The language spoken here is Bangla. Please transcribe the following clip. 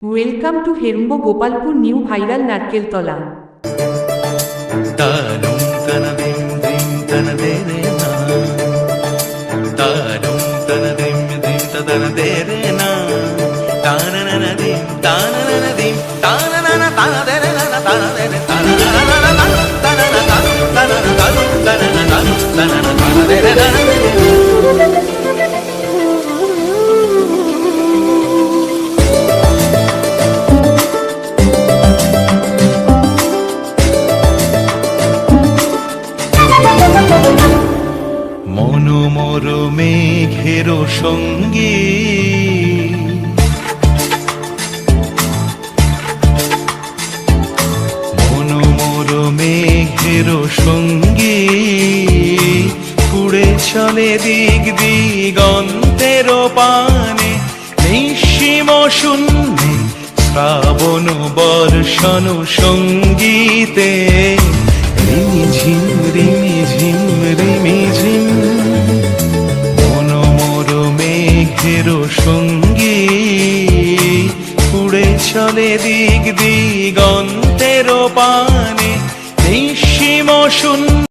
Welcome to Heramba Gopalpur new viral Narkeltala. তানুম তানাদিম দিম তানাদেরে না, তানুম তানাদিম দিম তানাদেরে না, তানানানাদিম তানানানাদিম তানানানা তানাদেরে না তানাদেরে তানানানা তানানা তানানা তানানা তানানা তানাদেরে না। মনোমর মেঘের সঙ্গী মনোমর মেঘের সঙ্গী উড়ে চলে দিক দিগন্তের পানে, নিঃসীম শূন্যে শ্রাবণ বর্ষণ সঙ্গীতে রিমিঝিম রিমিঝিম রিমিঝিম। মনোমর মেঘের সঙ্গী উড়ে চলে দিক দিগন্তের পানে, নিঃসীম শূন্য।